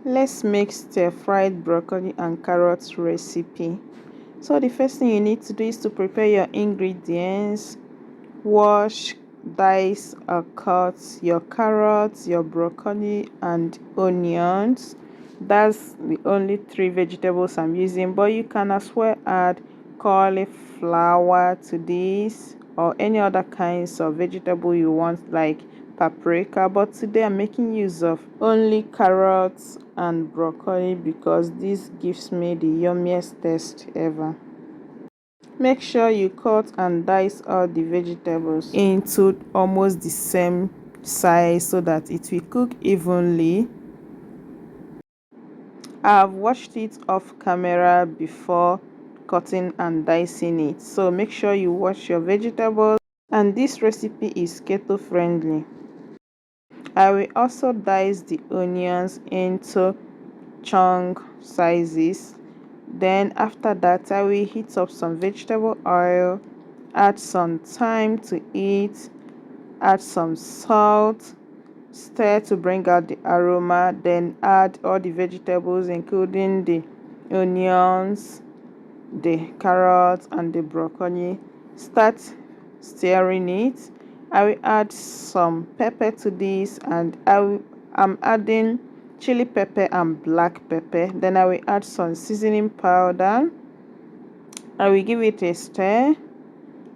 Let's make stir-fried broccoli and carrots recipe. So the first thing you need to do is to prepare your ingredients. Wash, dice or cut your carrots, your broccoli and onions. That's the only three vegetables I'm using, but you can as well add cauliflower to this or any other kinds of vegetable you want, like paprika, but today I'm making use of only carrots and broccoli because this gives me the yummiest taste ever. Make sure you cut and dice all the vegetables into almost the same size so that it will cook evenly. I've washed it off camera before cutting and dicing it, so make sure you wash your vegetables, and this recipe is keto friendly. I will also dice the onions into chunk sizes. Then after that, I will heat up some vegetable oil, add some thyme to it, add some salt, stir to bring out the aroma, then add all the vegetables including the onions, the carrots and the broccoli. Start stirring it. I will add some pepper to this, and I'm adding chili pepper and black pepper. Then I will add some seasoning powder. I will give it a stir.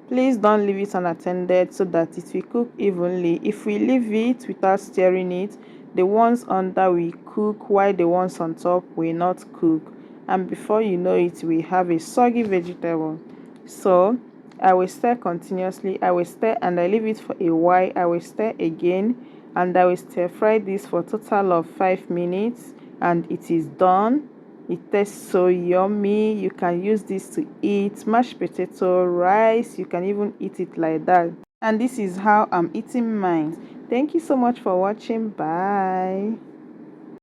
Please don't leave it unattended so that it will cook evenly. If we leave it without stirring it, the ones under will cook while the ones on top will not cook, and before you know it we have a soggy vegetable. So I will stir continuously. I will stir and I leave it for a while. I will stir again and I will stir fry this for a total of 5 minutes, and it is done. It tastes so yummy. You can use this to eat mashed potato, rice. You can even eat it like that. And this is how I'm eating mine. Thank you so much for watching. Bye.